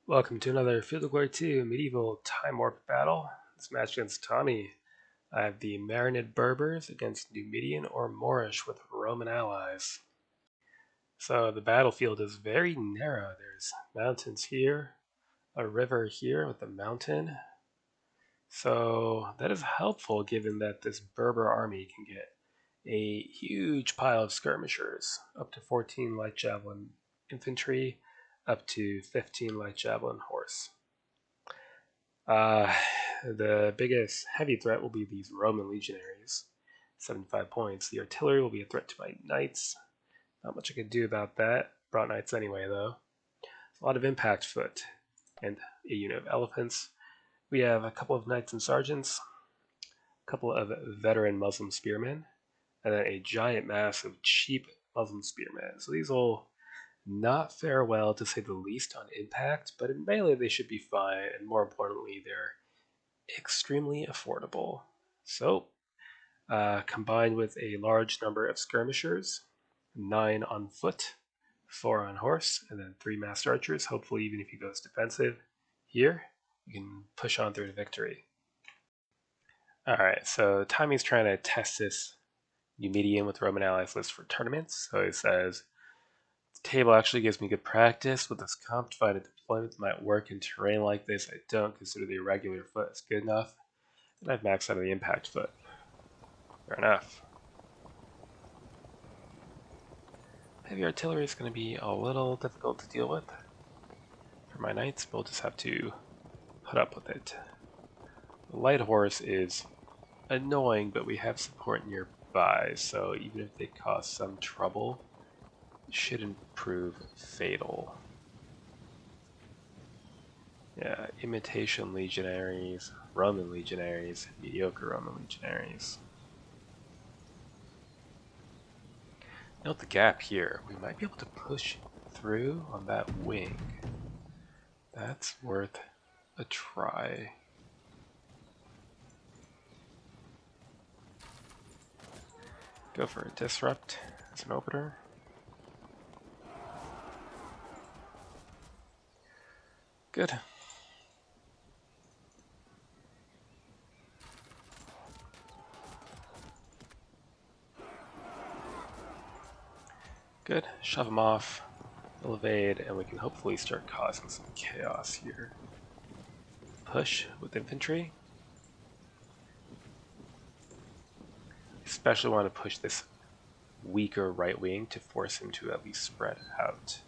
Welcome to another Field of Glory 2 medieval Timewarp battle. This match against Tommy. I have the Marinid Berbers against Numidian or Moorish with Roman allies. So the battlefield is very narrow. There's mountains here, a river here with a mountain. So that is helpful given that this Berber army can get a huge pile of skirmishers, up to 14 light javelin infantry, up to 15 light javelin horse. Uh, the biggest heavy threat will be these Roman legionaries, 75 points. The artillery will be a threat to my knights. Not much I can do about that. Brought knights anyway, though. A lot of impact foot and a unit of elephants. We have a couple of knights and sergeants, a couple of veteran Muslim spearmen, and then a giant mass of cheap Muslim spearmen. So these will not fare well, to say the least, on impact, but in melee they should be fine, and more importantly, they're extremely affordable. So, combined with a large number of skirmishers, 9 on foot, 4 on horse, and then 3 masked archers, hopefully even if he goes defensive here, you can push on through to victory. Alright, so Tommy's trying to test this Numidian with Roman allies list for tournaments. So he says, the table actually gives me good practice with this comp to find a deployment that might work in terrain like this. I don't consider the irregular foot as good enough, and I've maxed out of the impact foot. Fair enough. Heavy artillery is going to be a little difficult to deal with for my knights, but we'll just have to put up with it. The light horse is annoying, but we have support nearby, so even if they cause some trouble, it shouldn't prove fatal. Yeah, imitation legionaries, Roman legionaries, mediocre Roman legionaries. Note the gap here. We might be able to push through on that wing. That's worth a try. Go for a disrupt as an opener. Good. Good. Shove him off. We'll evade, and we can hopefully start causing some chaos here. Push with infantry. Especially want to push this weaker right wing to force him to at least spread out.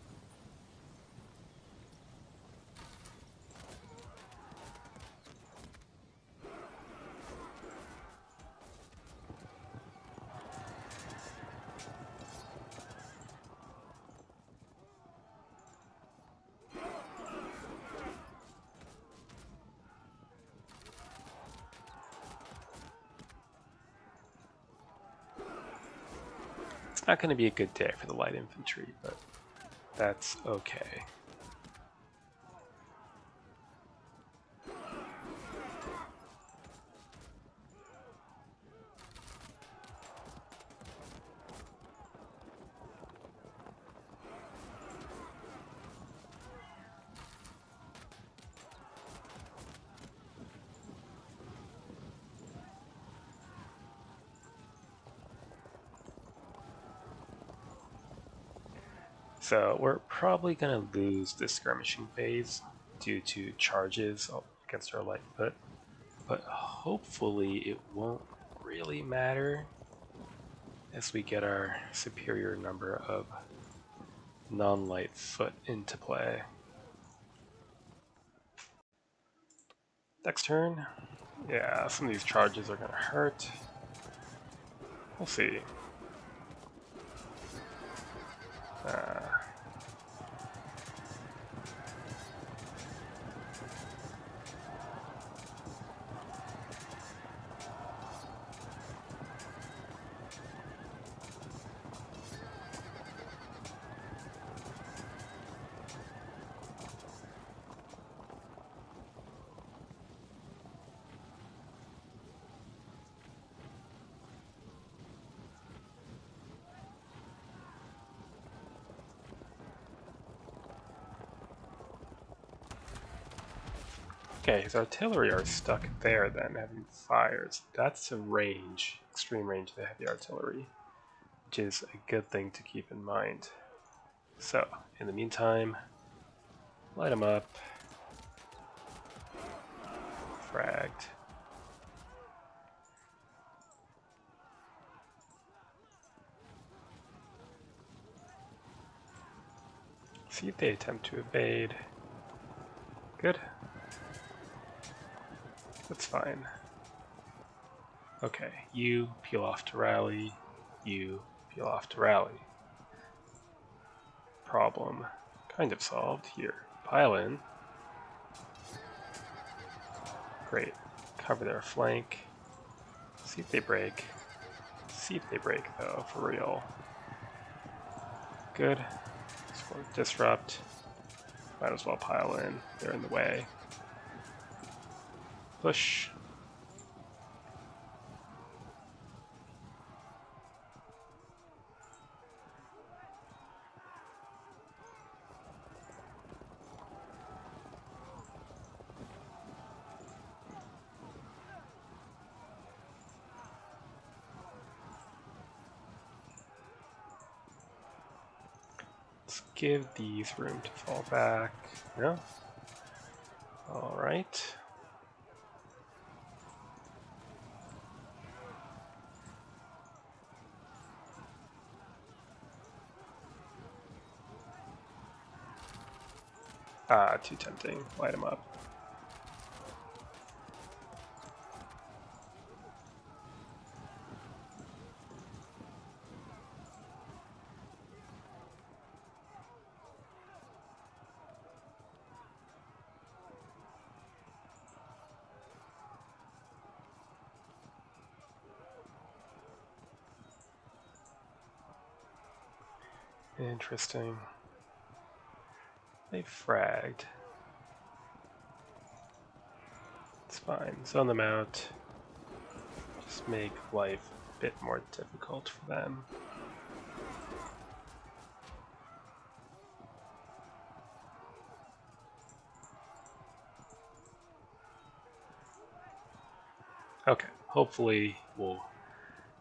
It's not going to be a good day for the light infantry, but that's okay. So we're probably going to lose this skirmishing phase due to charges against our light foot, but hopefully it won't really matter as we get our superior number of non-light foot into play. Next turn, yeah, some of these charges are going to hurt. We'll see. Okay, his artillery are stuck there then, having fires. That's a range, extreme range of the heavy artillery, which is a good thing to keep in mind. So, in the meantime, light them up. Fragged. See if they attempt to evade. Good. That's fine. Okay, you peel off to rally. You peel off to rally. Problem kind of solved here. Pile in. Great. Cover their flank. See if they break. See if they break, though, for real. Good. Disrupt. Might as well pile in. They're in the way. Push. Let's give these room to fall back. No? Alright. Ah, too tempting. Light them up. Interesting. They fragged. It's fine. Zone them out. Just make life a bit more difficult for them. Okay, hopefully we'll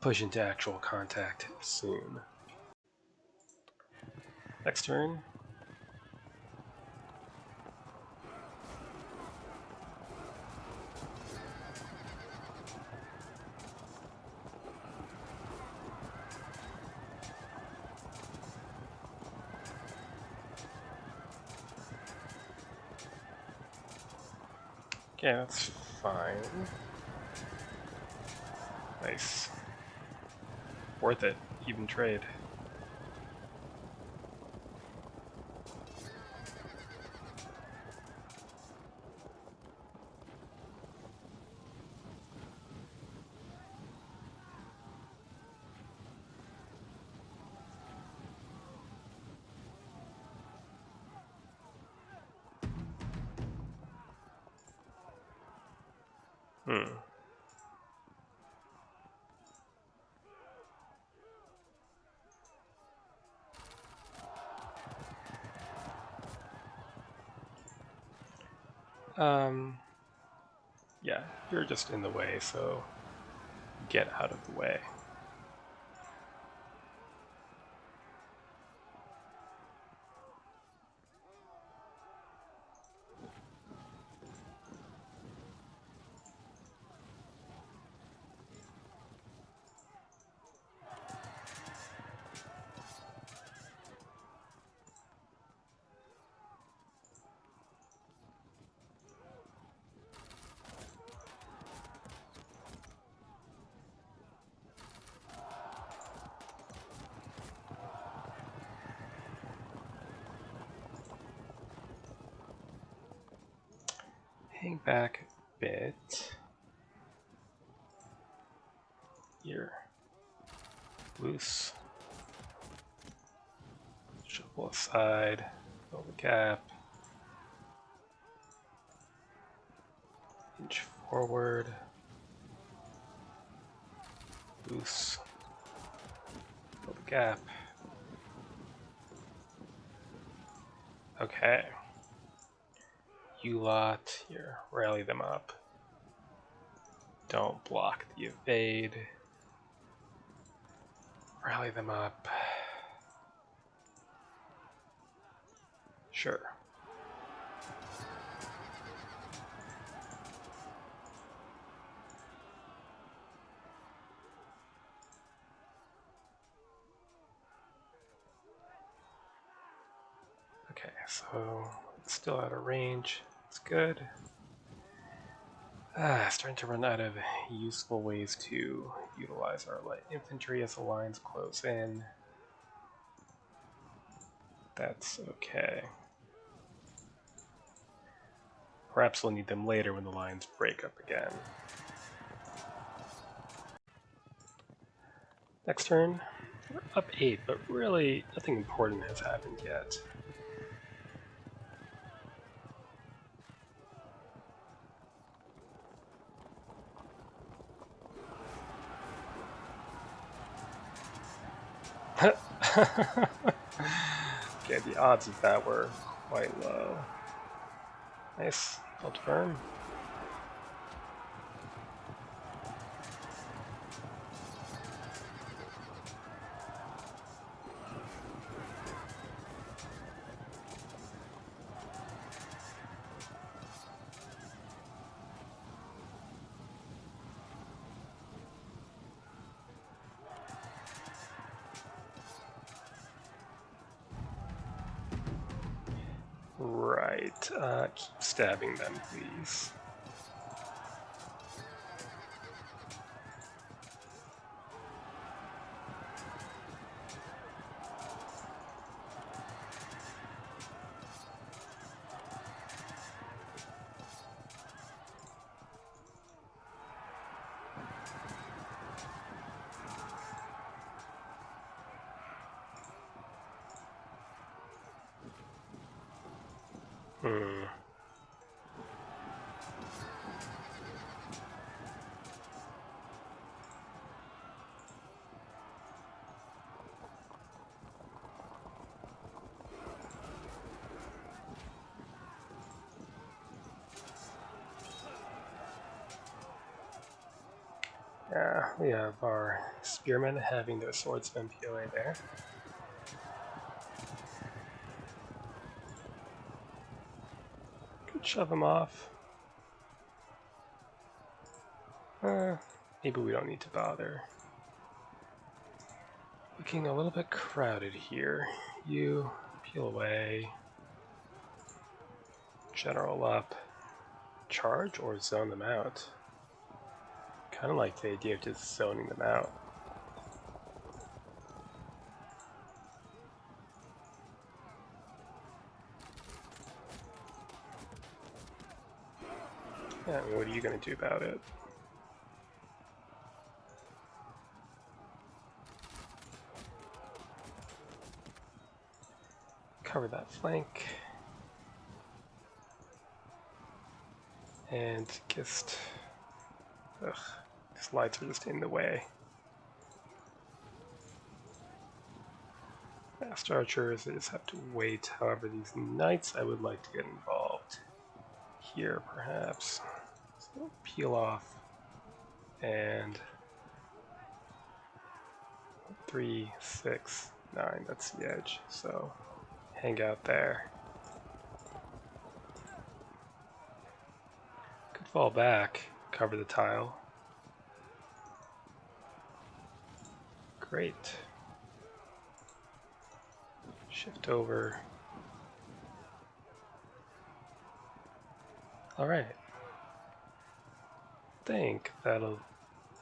push into actual contact soon. Next turn. Okay, that's fine. Nice. Worth it. Even trade. Yeah, you're just in the way, so get out of the way. Hang back a bit. Here. Loose. Shuffle aside. Fill the gap. Inch forward. Loose. Fill the gap. Okay. you lot. Here, rally them up. Don't block the evade. Rally them up. Sure. Okay, so it's still out of range. It's good. Starting to run out of useful ways to utilize our light infantry as the lines close in. That's okay. Perhaps we'll need them later when the lines break up again. Next turn, we're up 8, but really nothing important has happened yet. Okay, the odds of that were quite low. Nice, held firm. Right, keep stabbing them, please. Yeah, we have our spearmen having their swords of MPOA there. Could shove them off. Maybe we don't need to bother. Looking a little bit crowded here. You peel away. General up. Charge or zone them out? Kind of like the idea of just zoning them out. Yeah, I mean, what are you going to do about it? Cover that flank. And just... Ugh, these lights are just in the way. Fast archers, I just have to wait. However, these knights, I would like to get involved. Here, perhaps. So peel off. And 3, 6, 9, that's the edge. So hang out there. Could fall back, cover the tile. Great. Shift over. Alright. I think that'll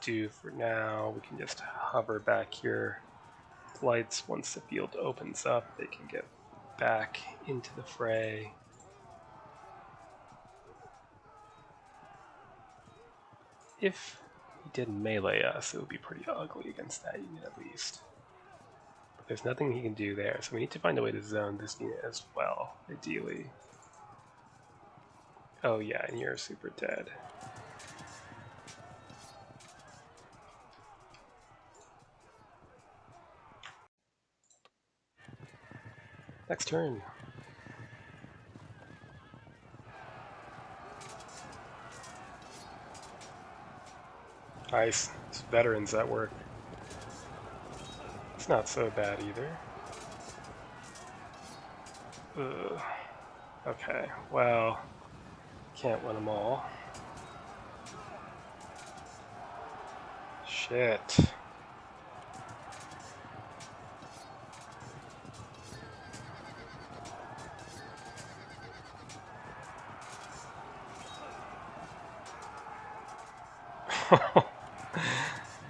do for now. We can just hover back here. Lights, once the field opens up, they can get back into the fray. If he didn't melee us, it would be pretty ugly against that unit at least. But there's nothing he can do there, so we need to find a way to zone this unit as well, ideally. Oh yeah, and you're super dead. Next turn. Nice. It's veterans at work. It's not so bad either. Ugh. Okay, well, can't win them all. Shit.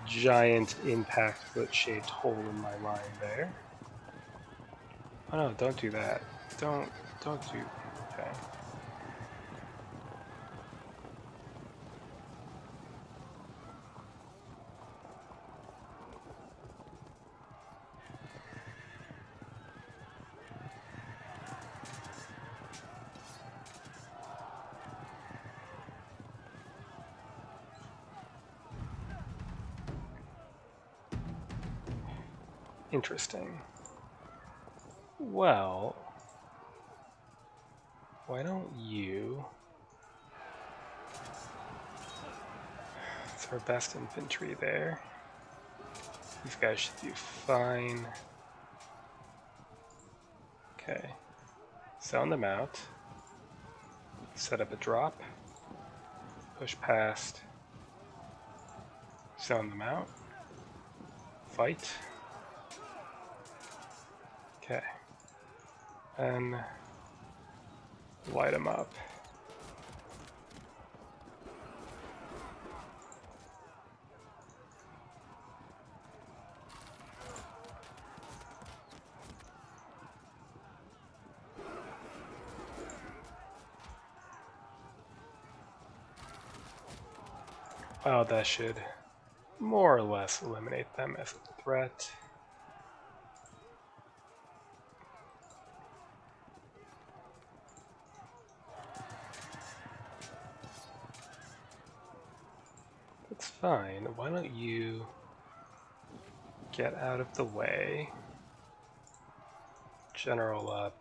Giant impact foot-shaped hole in my line there. Oh no, don't do that. Don't do... Okay. Interesting. Well, why don't you... It's our best infantry there. These guys should do fine. Okay. Sound them out. Set up a drop. Push past. Sound them out. Fight. Okay. And light them up. Well, that should more or less eliminate them as a threat. That's fine. Why don't you get out of the way? General up.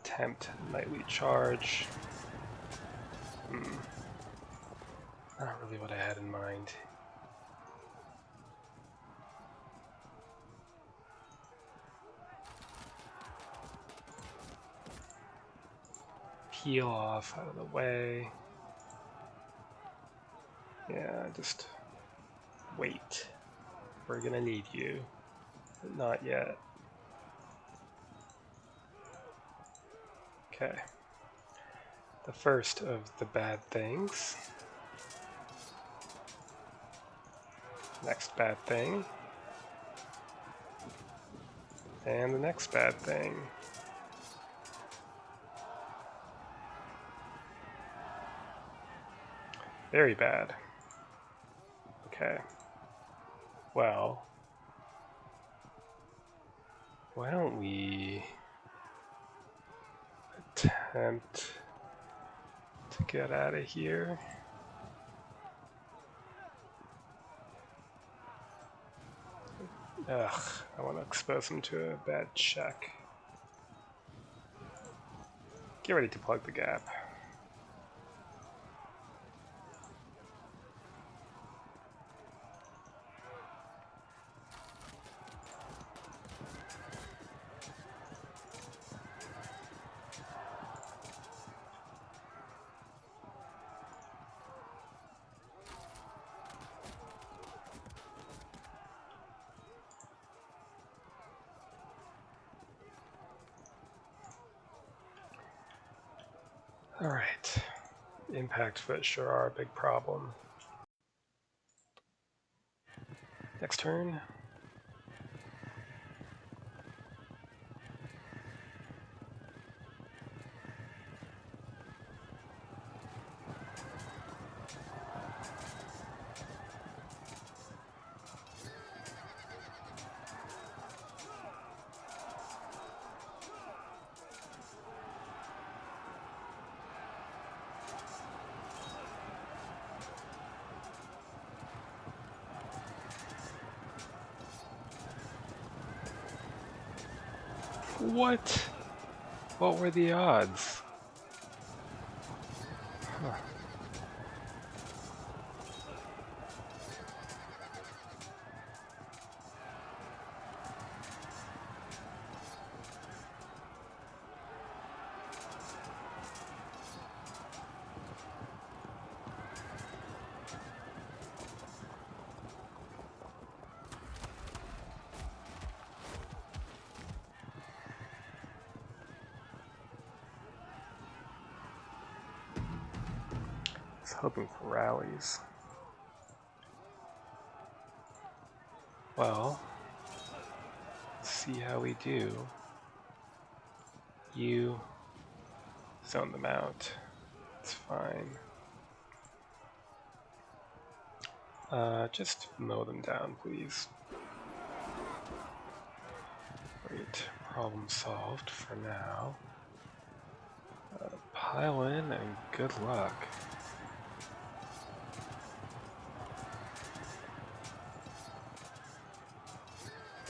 Attempt nightly charge. Not really what I had in mind. Peel off out of the way. Yeah, just wait. We're gonna need you, but not yet. Okay. The first of the bad things. Next bad thing. And the next bad thing. Very bad. Okay. Well, why don't we attempt to get out of here? Ugh, I want to expose him to a bad check. Get ready to plug the gap. Alright. Impact foot sure are a big problem. Next turn. What? What were the odds? Huh. hoping for rallies. Well, let's see how we do. You zone them out. It's fine. Just mow them down, please. Great. Problem solved for now. Pile in and good luck.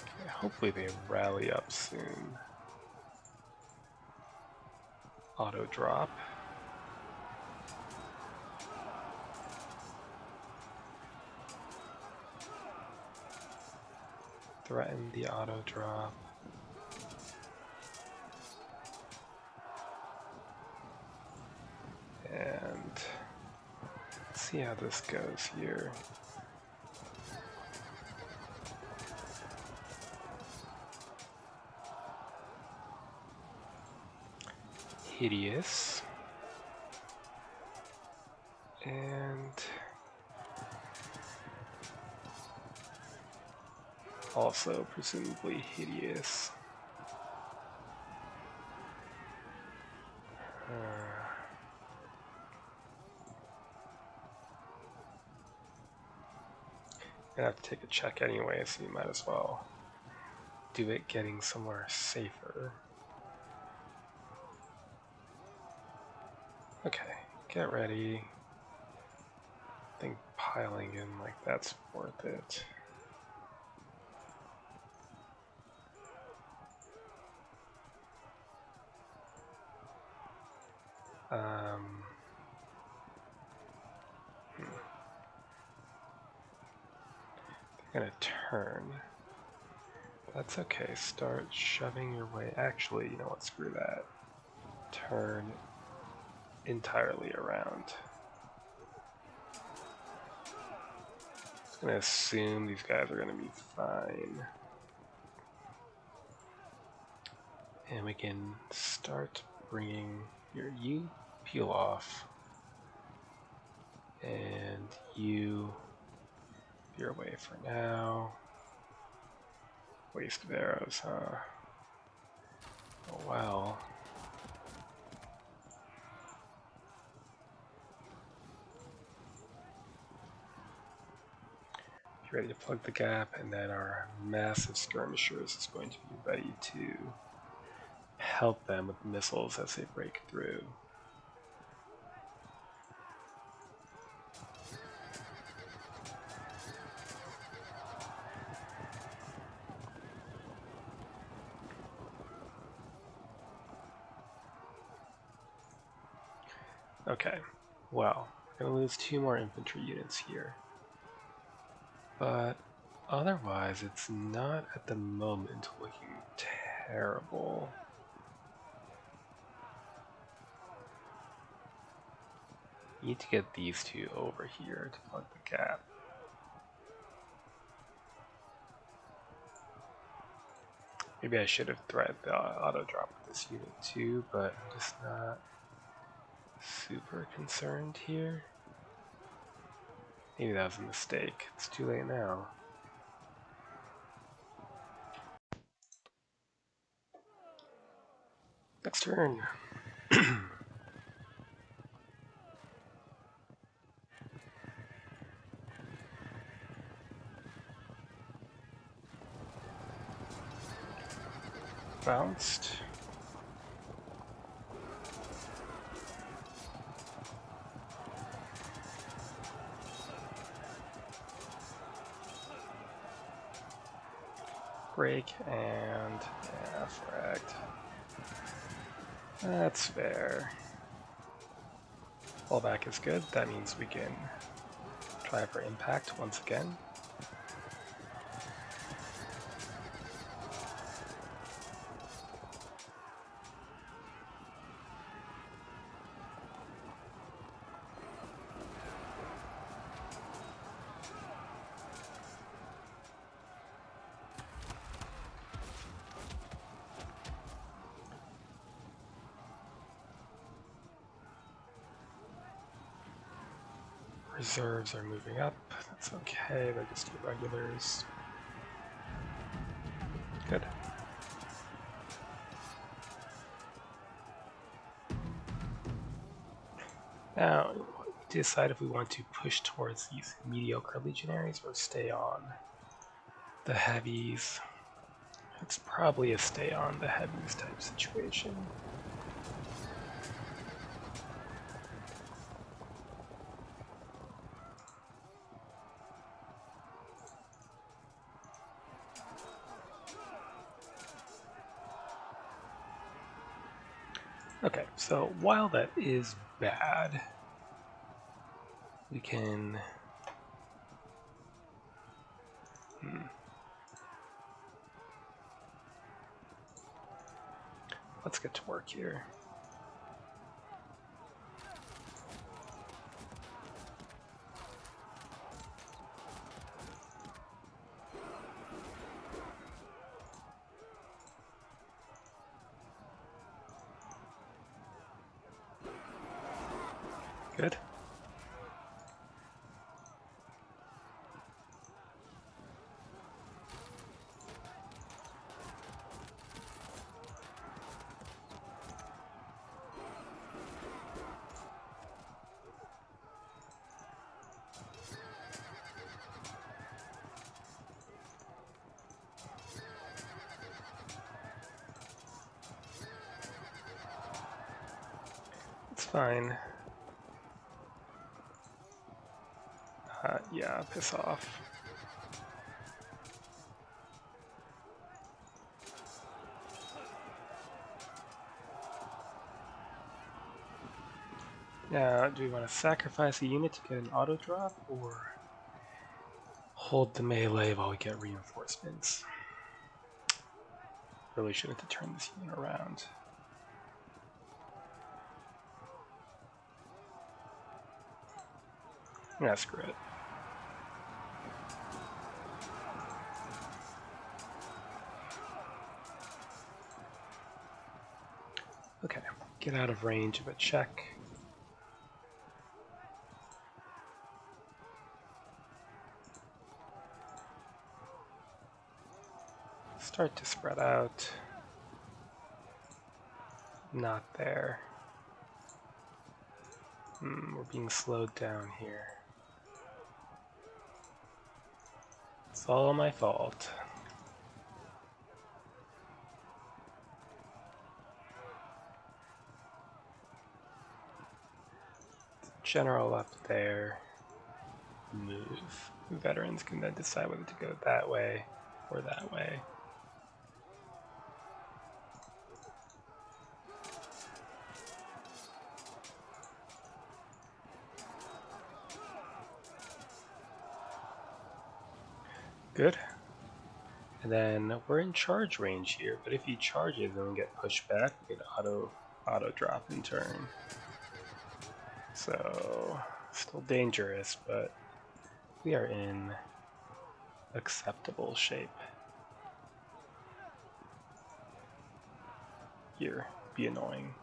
Okay, hopefully they rally up soon. Auto drop. Threaten the auto drop. And let's see how this goes here. Hideous. And also presumably hideous. Gonna have to take a check anyway, so you might as well do it getting somewhere safer. Okay, get ready. I think piling in like that's worth it. They're gonna turn. That's okay. Start shoving your way. Actually, you know what? Screw that. Turn entirely around. Just gonna assume these guys are gonna be fine. And we can start bringing you peel off. And you veer away for now. Waste of arrows, huh? Oh well. Get ready to plug the gap, and then our massive skirmishers is going to be ready to help them with missiles as they break through. Okay, well, we're going to lose 2 more infantry units here. But otherwise, it's not at the moment looking terrible. You need to get these 2 over here to plug the gap. Maybe I should have threaded the auto drop with this unit too, but I'm just not super concerned here. Maybe that was a mistake. It's too late now. Next turn. Bounced. Break and yeah, fragged. That's fair. Fallback is good. That means we can try for impact once again. Reserves are moving up. That's okay, they're just irregulars. Good. Now, we decide if we want to push towards these mediocre legionaries or stay on the heavies. It's probably a stay on the heavies type situation. Okay, so while that is bad, we can... Let's get to work here. Good. It's fine. Yeah, piss off. Now, do we want to sacrifice a unit to get an auto drop, or hold the melee while we get reinforcements? Really shouldn't have turned this unit around. Yeah, screw it. Okay, get out of range of a check. Start to spread out. Not there. We're being slowed down here. It's all my fault. General up there. Move. Veterans can then decide whether to go that way or that way. Good. And then we're in charge range here, but if he charges and we get pushed back, we get auto drop in turn. So still dangerous, but we are in acceptable shape. Here, be annoying.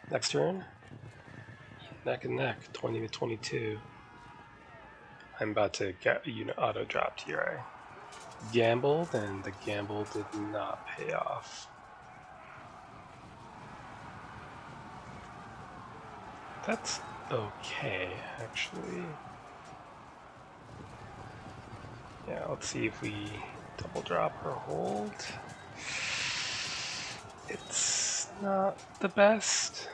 Next turn, neck and neck, 20 to 22. I'm about to get a unit auto dropped here. I gambled, and the gamble did not pay off. That's okay, actually. Yeah, let's see if we double drop or hold. It's not the best.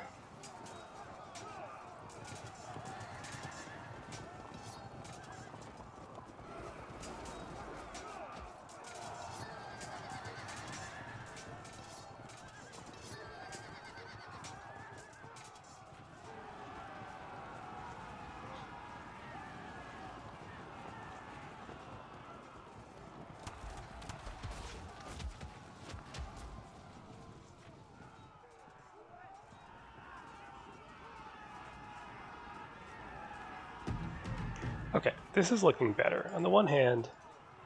Okay, this is looking better. On the one hand,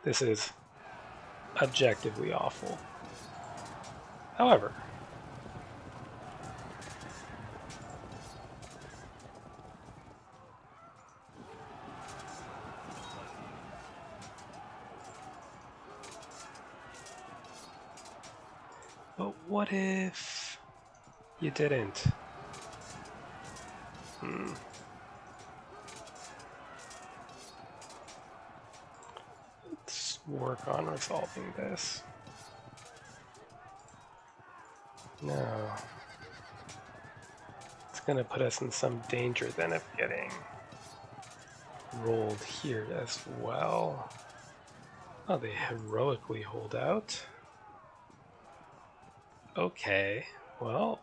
this is objectively awful. However, but what if you didn't? Let's work on resolving this. No. It's going to put us in some danger then of getting rolled here as well. Oh, they heroically hold out. Okay, well.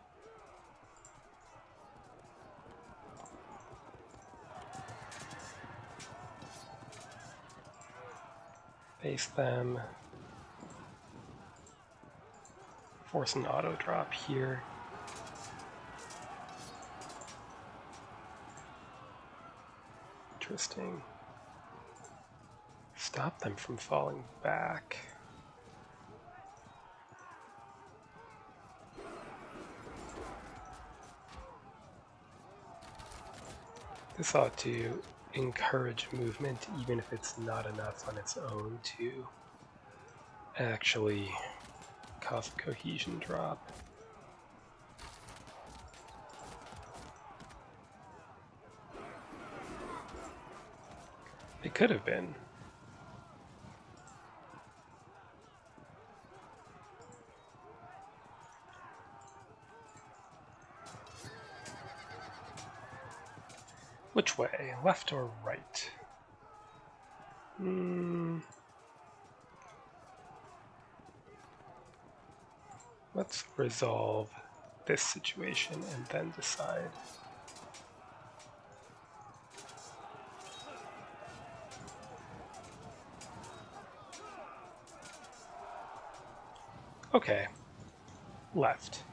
Face them. Force an auto drop here. Interesting. Stop them from falling back. This ought to encourage movement, even if it's not enough on its own to actually cause a cohesion drop. It could have been. Which way? Left or right? Let's resolve this situation and then decide. Okay, left.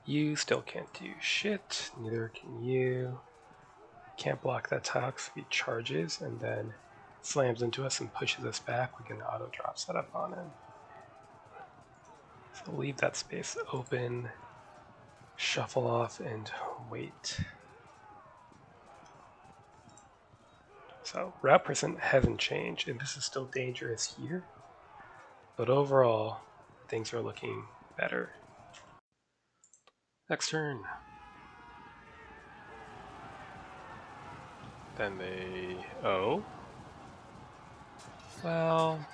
You still can't do shit, neither can you. Can't block that tile because if he charges and then slams into us and pushes us back, we can auto drop setup on him. So leave that space open, shuffle off, and wait. So route percent hasn't changed, and this is still dangerous here, but overall, things are looking better. Next turn. Then they... oh? Well...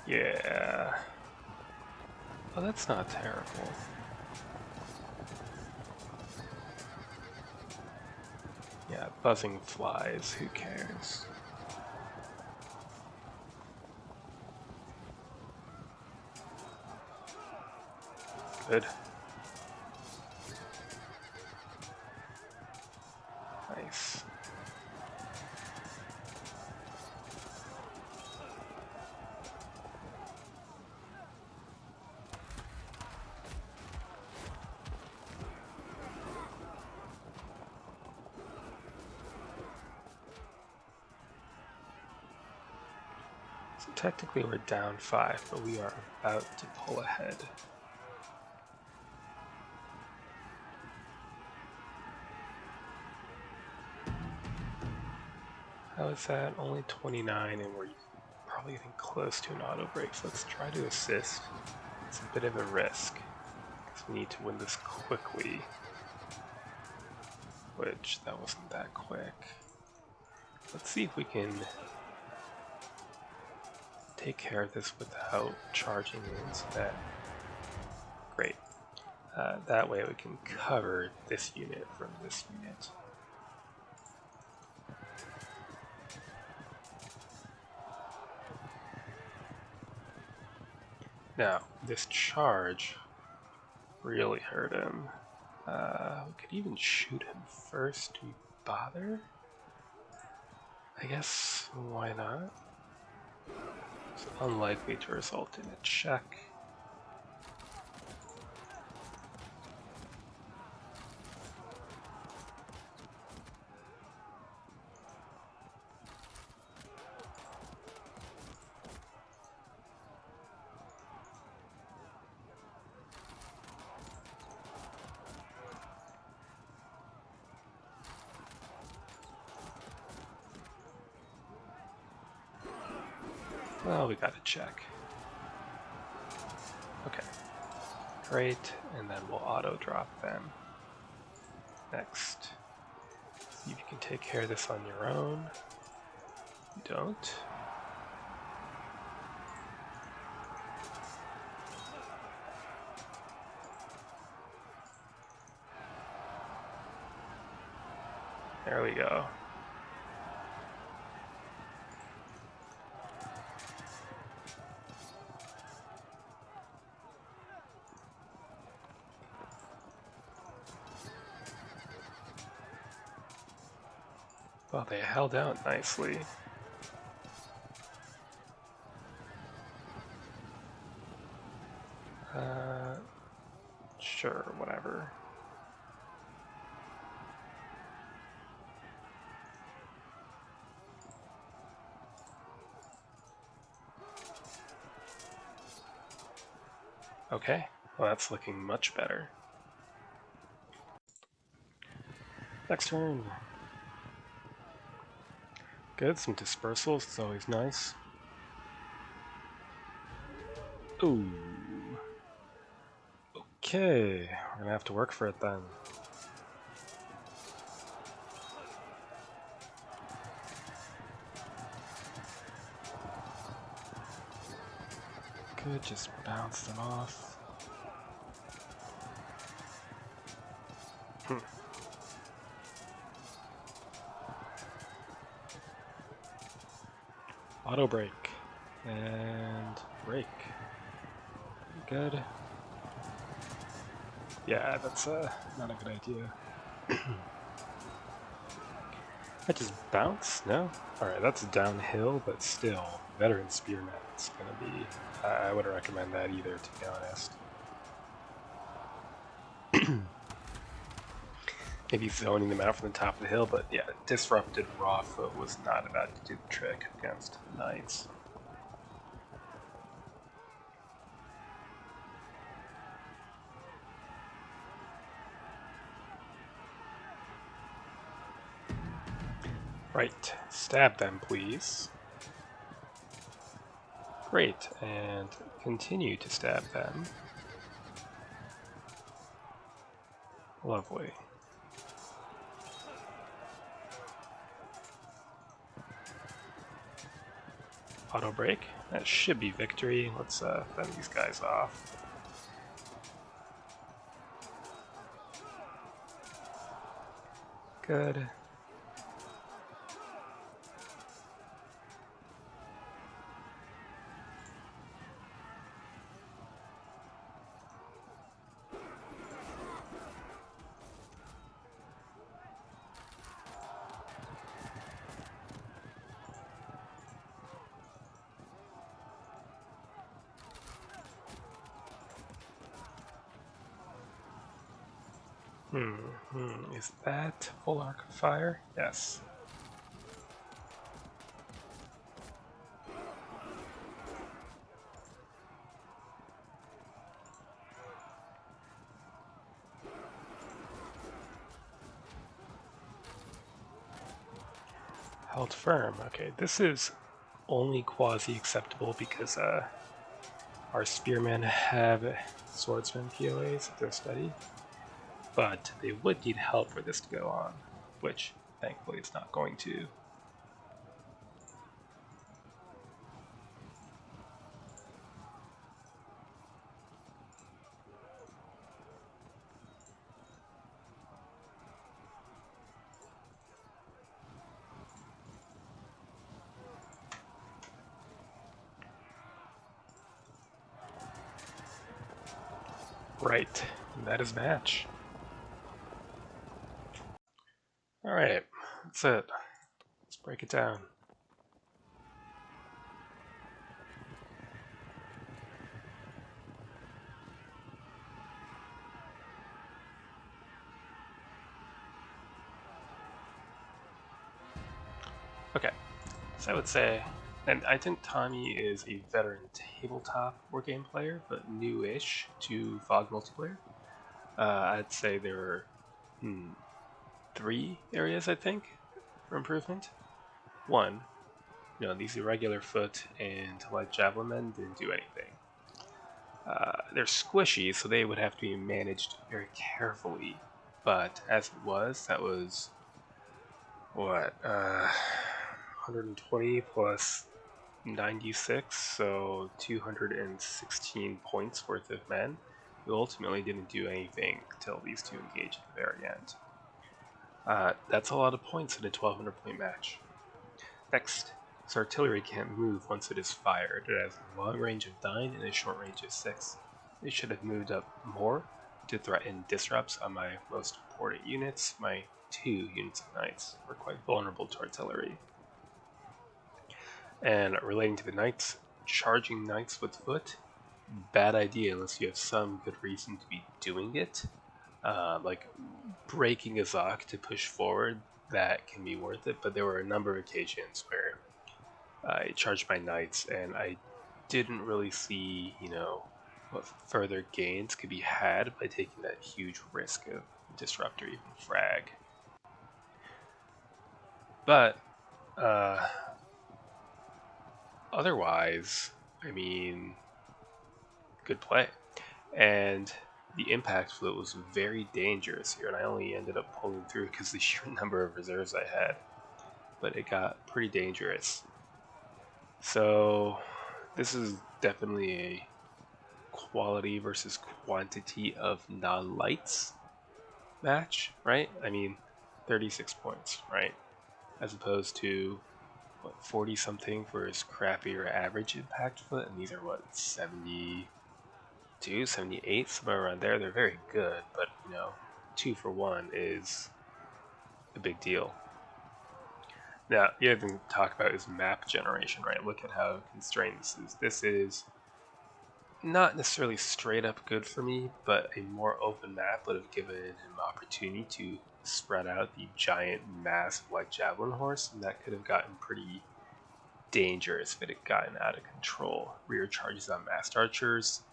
yeah... well, that's not terrible. Yeah, buzzing flies, who cares? Good. Nice. So technically we're down 5, but we are about to pull ahead. How is that? Only 29, and we're probably getting close to an auto break, so let's try to assist. It's a bit of a risk, because we need to win this quickly, which that wasn't that quick. Let's see if we can take care of this without charging into that. Great. That way we can cover this unit from this unit. Now, this charge really hurt him. We could even shoot him first. Do we bother? I guess, why not? It's unlikely to result in a check. Well, we gotta check. Okay, great, and then we'll auto drop them. Next, see if you can take care of this on your own. You don't. There we go. Well, they held out nicely. Sure, whatever. Okay, well that's looking much better. Next turn. Good, some dispersals, it's always nice. Ooh. Okay, we're gonna have to work for it then. Good, just bounce them off. Auto break and break. Good. Yeah, that's not a good idea. I just bounce? No? Alright, that's downhill, but still, veteran spearman. It's gonna be. I wouldn't recommend that either, to be honest. Maybe zoning them out from the top of the hill, but yeah, disrupted raw foot was not about to do the trick against knights. Right, stab them, please. Great, and continue to stab them. Lovely. Auto break. That should be victory. Let's fend these guys off. Good. Is that full arc of fire? Yes. Held firm. Okay, this is only quasi-acceptable because our spearmen have swordsman POAs at their study. But they would need help for this to go on, which thankfully it's not going to. Right, that is match. Alright, that's it. Let's break it down. Okay, so I would say, and I think Tommy is a veteran tabletop wargame player, but new-ish to Fog multiplayer. I'd say there are 3 areas, I think, for improvement. 1, these irregular foot and light javelin men didn't do anything. They're squishy, so they would have to be managed very carefully. But as it was, that was what 120 plus 96, so 216 points worth of men, who ultimately didn't do anything until these two engaged at the very end. That's a lot of points in a 1200 point match. Next, its artillery can't move once it is fired. It has a long range of 9 and a short range of 6. It should have moved up more to threaten disrupts on my most important units. My 2 units of knights were quite vulnerable to artillery. And relating to the knights, charging knights with foot, bad idea unless you have some good reason to be doing it. Like breaking a Zoc to push forward, that can be worth it, but there were a number of occasions where I charged my knights and I didn't really see, what further gains could be had by taking that huge risk of disrupt or even frag. But otherwise, good play. And the impact float was very dangerous here, and I only ended up pulling through because the sheer number of reserves I had. But it got pretty dangerous. So this is definitely a quality versus quantity of non-lights match, right? 36 points, right? As opposed to 40 something for his crappy or average impact foot, and these are 72, 78, somewhere around there. They're very good, but 2 for 1 is a big deal. Now, the other thing to talk about is map generation, right? Look at how constrained this is. This is not necessarily straight up good for me, but a more open map would have given him opportunity to spread out the giant mass of light javelin horse, and that could have gotten pretty dangerous if it had gotten out of control. Rear charges on massed archers,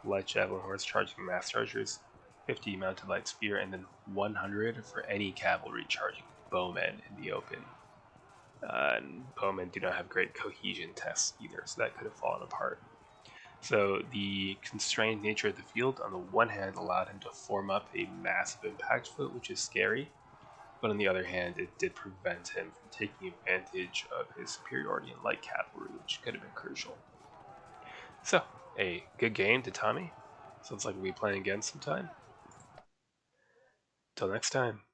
light javelin horse charging massed archers, 50 mounted light spear, and then 100 for any cavalry charging bowmen in the open. And bowmen do not have great cohesion tests either, so that could have fallen apart. So the constrained nature of the field, on the one hand, allowed him to form up a massive impact foot, which is scary, but on the other hand, it did prevent him from taking advantage of his superiority in light cavalry, which could have been crucial. So, a good game to Tommy. Sounds like we'll be playing again sometime. Till next time.